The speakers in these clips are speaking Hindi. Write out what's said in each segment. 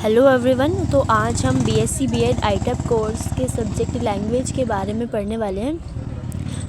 Hello everyone. तो आज हम बीएससी बीएड आईटेप कोर्स के सब्जेक्ट लैंग्वेज के बारे में पढ़ने वाले हैं।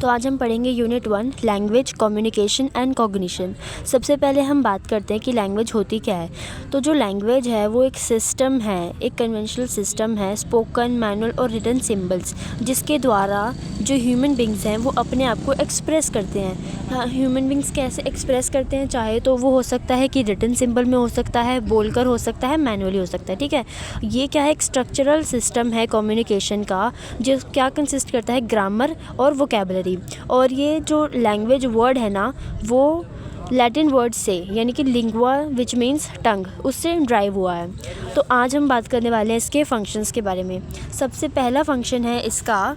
तो आज हम पढ़ेंगे unit 1 language, communication and cognition. सबसे पहले हम बात करते हैं कि लैंग्वेज होती क्या है। तो जो लैंग्वेज है वो एक सिस्टम है, एक कन्वेंशनल सिस्टम है, स्पोकन, मैनुअल और रिटन सिंबल्स, जिसके द्वारा जो ह्यूमन बींग्स हैं वो अपने आप को एक्सप्रेस करते हैं। हाँ, ह्यूमन बींग्स कैसे एक्सप्रेस करते हैं, चाहे तो वो हो सकता है कि रिटन सिंबल में हो सकता है, बोलकर हो सकता है, मैनुअली हो सकता है। ठीक है, ये क्या है, एक स्ट्रक्चरल सिस्टम है कम्युनिकेशन का, जो क्या कंसिस्ट करता है ग्रामर और वोकैबुलरी। और ये जो लैंग्वेज वर्ड है ना, वो लैटिन वर्ड से यानी कि लिंगुआ विच मीन्स टंग, उससे ड्राइव हुआ है। तो आज हम बात करने वाले हैं इसके फंक्शंस के बारे में। सबसे पहला फंक्शन है इसका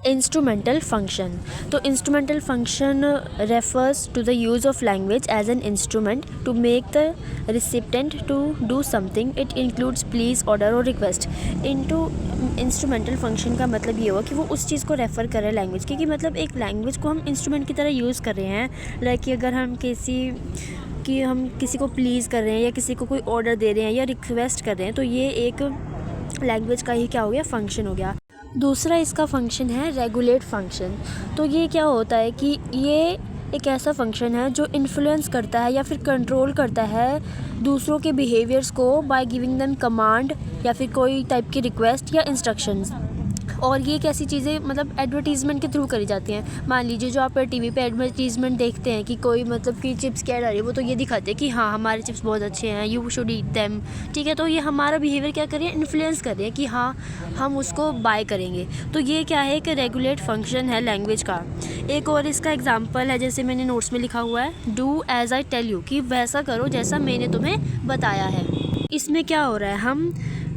इंस्ट्रूमेंटल फंक्शन। तो instrumental function refers to the use of language as an instrument to make the recipient to do something. It includes please, order और रिक्वेस्ट। इंस्ट्रूमेंटल फंक्शन का मतलब ये हुआ कि वो उस चीज़ को रेफ़र कर रहे हैं लैंग्वेज की, कि मतलब एक लैंग्वेज को हम इंस्ट्रूमेंट की तरह यूज़ कर रहे हैं। लाइक कि अगर हम किसी को प्लीज़ कर रहे हैं या किसी को कोई ऑर्डर दे रहे हैं या रिक्वेस्ट कर रहे हैं, तो ये एक लैंग्वेज का ही क्या हो गया, फंक्शन हो गया। दूसरा इसका फंक्शन है रेगुलेट फंक्शन। तो ये क्या होता है कि ये एक ऐसा फंक्शन है जो इन्फ्लुएंस करता है या फिर कंट्रोल करता है दूसरों के बिहेवियर्स को बाय गिविंग देम कमांड या फिर कोई टाइप की रिक्वेस्ट या इंस्ट्रक्शंस। और ये कैसी चीज़ें मतलब एडवर्टीज़मेंट के थ्रू करी जाती हैं। मान लीजिए जो आप टीवी पे एडवर्टीज़मेंट देखते हैं कि कोई मतलब कि चिप्स क्या डाली, वो तो ये दिखाते हैं कि हाँ हमारे चिप्स बहुत अच्छे हैं, यू शुड ईट देम। ठीक है, तो ये हमारा बिहेवियर क्या कर रही है, इन्फ्लुएंस कर रही है कि हाँ हम उसको बाय करेंगे। तो ये क्या है, एक रेगुलेट फंक्शन है लैंग्वेज का। एक और इसका एग्जाम्पल है, जैसे मैंने नोट्स में लिखा हुआ है, do as I tell you, कि वैसा करो जैसा मैंने तुम्हें बताया है। इसमें क्या हो रहा है, हम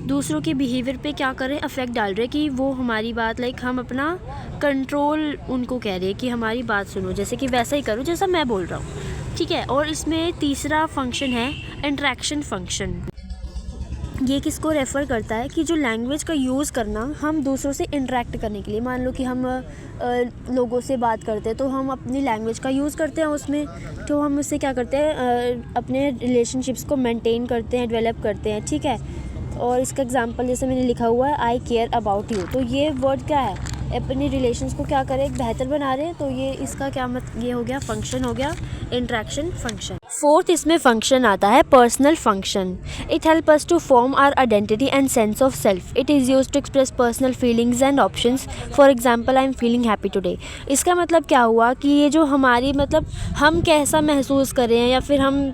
दूसरों के बिहेवियर पे क्या करें, अफेक्ट डाल रहे हैं कि वो हमारी बात, लाइक हम अपना कंट्रोल उनको कह रहे हैं कि हमारी बात सुनो, जैसे कि वैसा ही करो जैसा मैं बोल रहा हूँ। ठीक है, और इसमें तीसरा फंक्शन है इंटरेक्शन फंक्शन। ये किसको रेफ़र करता है कि जो लैंग्वेज का यूज़ करना हम दूसरों से इंटरेक्ट करने के लिए। मान लो कि हम लोगों से बात करते हैं तो हम अपनी लैंग्वेज का यूज़ करते हैं उसमें। तो हम उससे क्या करते हैं, अपने रिलेशनशिप्स को मेंटेन करते हैं, डेवलप करते हैं। ठीक है, और इसका एग्जांपल जैसे मैंने लिखा हुआ है, आई केयर अबाउट यू। तो ये वर्ड क्या है, अपने रिलेशंस को क्या करें, एक बेहतर बना रहे हैं। तो ये इसका क्या ये हो गया, फंक्शन हो गया इंटरेक्शन फंक्शन। फोर्थ इसमें फंक्शन आता है personal function. It help us to form our identity and sense of self. It is used to express personal feelings and options. For example, I am feeling happy today. इसका मतलब क्या हुआ कि ये जो हमारी मतलब हम कैसा महसूस कर रहे हैं या फिर हम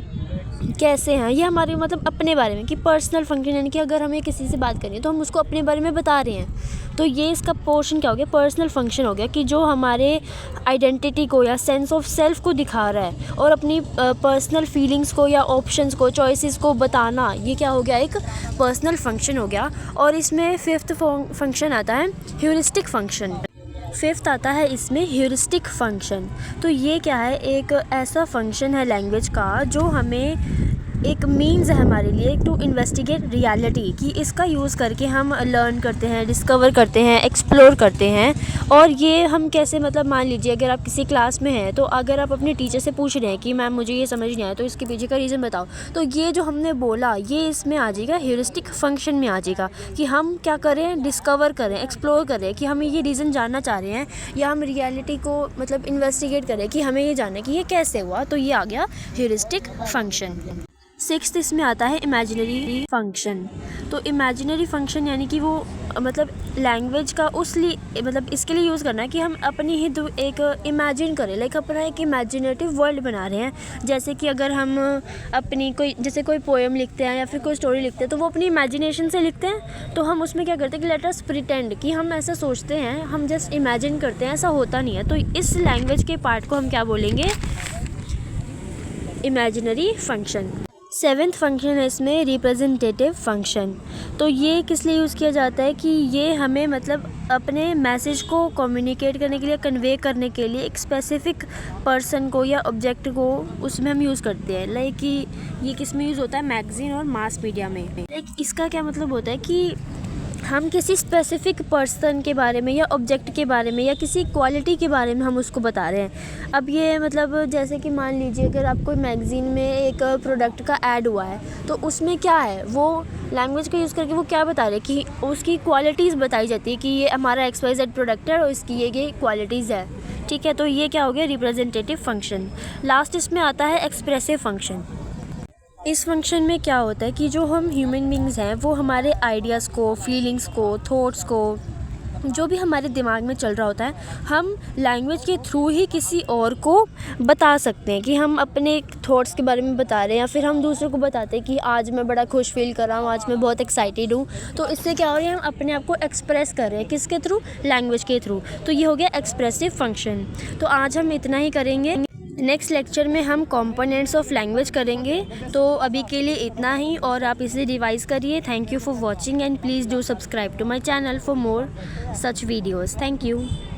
कैसे हैं, ये हमारे मतलब अपने बारे में, कि पर्सनल फंक्शन यानी कि अगर हमें किसी से बात करनी है तो हम उसको अपने बारे में बता रहे हैं। तो ये इसका पोर्शन क्या हो गया, पर्सनल फंक्शन हो गया, कि जो हमारे आइडेंटिटी को या सेंस ऑफ सेल्फ को दिखा रहा है और अपनी पर्सनल फीलिंग्स को या ऑप्शंस को, चॉइसेस को बताना, ये क्या हो गया, एक पर्सनल फंक्शन हो गया। और इसमें फिफ्थ फंक्शन आता है ह्यूरिस्टिक फंक्शन। फिफ्थ आता है इसमें ह्यूरिस्टिक फंक्शन। तो ये क्या है, एक ऐसा फंक्शन है लैंग्वेज का जो हमें एक मीन्स है हमारे लिए टू इन्वेस्टिगेट रियलिटी, कि इसका यूज़ करके हम लर्न करते हैं, डिस्कवर करते हैं, एक्सप्लोर करते हैं। और ये हम कैसे, मतलब मान लीजिए अगर आप किसी क्लास में हैं तो अगर आप अपने टीचर से पूछ रहे हैं कि मैम मुझे ये समझ नहीं आया, तो इसके पीछे का रीज़न बताओ, तो ये जो हमने बोला ये इसमें आ जाएगा, ह्यूरिस्टिक फंक्शन में आ जाएगा, कि हम क्या करें, डिस्कवर करें, एक्सप्लोर करें कि हमें ये रीज़न जानना चाह रहे हैं, या हम रियलिटी को मतलब इन्वेस्टिगेट करें कि हमें ये जानना है कि ये कैसे हुआ। तो ये आ गया ह्यूरिस्टिक फंक्शन। सिक्स्थ इसमें आता है इमेजिनरी फंक्शन। तो इमेजिनरी फंक्शन यानी कि वो मतलब लैंग्वेज का मतलब इसके लिए यूज़ करना है कि हम अपनी ही एक इमेजिन करें, लाइक अपना एक इमेजिनेटिव वर्ल्ड बना रहे हैं। जैसे कि अगर हम अपनी कोई पोएम लिखते हैं या फिर कोई स्टोरी लिखते हैं तो वो अपनी इमेजिनेशन से लिखते हैं। तो हम उसमें क्या करते हैं कि लेट अस प्रिटेंड, कि हम ऐसा सोचते हैं, हम जस्ट इमेजिन करते हैं, ऐसा होता नहीं है। तो इस लैंग्वेज के पार्ट को हम क्या बोलेंगे, इमेजिनरी फंक्शन। सेवेंथ फंक्शन है इसमें रिप्रेजेंटेटिव फंक्शन। तो ये किस लिए यूज़ किया जाता है कि ये हमें मतलब अपने मैसेज को कम्युनिकेट करने के लिए, कन्वे करने के लिए एक स्पेसिफिक पर्सन को या ऑब्जेक्ट को उसमें हम यूज़ करते हैं। लाइक कि ये किस में यूज़ होता है, मैगज़ीन और मास मीडिया में। लाइक इसका क्या मतलब होता है कि हम किसी स्पेसिफिक पर्सन के बारे में या ऑब्जेक्ट के बारे में या किसी क्वालिटी के बारे में हम उसको बता रहे हैं। अब ये मतलब जैसे कि मान लीजिए अगर आप कोई मैगज़ीन में एक प्रोडक्ट का ऐड हुआ है तो उसमें क्या है, वो लैंग्वेज का यूज़ करके वो क्या बता रहे हैं कि उसकी क्वालिटीज़ बताई जाती है कि ये हमारा XYZ प्रोडक्ट है और इसकी ये क्वालिटीज़ है। ठीक है, तो ये क्या हो गया, रिप्रेजेंटेटिव फंक्शन। लास्ट इसमें आता है एक्सप्रेसिव फंक्शन। इस फंक्शन में क्या होता है कि जो हम ह्यूमन बींग्स हैं वो हमारे आइडियाज़ को, फीलिंग्स को, थॉट्स को, जो भी हमारे दिमाग में चल रहा होता है, हम लैंग्वेज के थ्रू ही किसी और को बता सकते हैं कि हम अपने थॉट्स के बारे में बता रहे हैं, या फिर हम दूसरों को बताते हैं कि आज मैं बड़ा खुश फील कर रहा हूँ, आज मैं बहुत एक्साइटेड हूँ। तो इससे क्या हो रहा है, हम अपने आप को एक्सप्रेस कर रहे हैं, किसके थ्रू, लैंग्वेज के थ्रू। तो ये हो गया एक्सप्रेसिव फंक्शन। तो आज हम इतना ही करेंगे। नेक्स्ट लेक्चर में हम कंपोनेंट्स ऑफ लैंग्वेज करेंगे। तो अभी के लिए इतना ही, और आप इसे रिवाइज़ करिए। Thank you for watching and please do subscribe to my channel for more such videos. Thank you.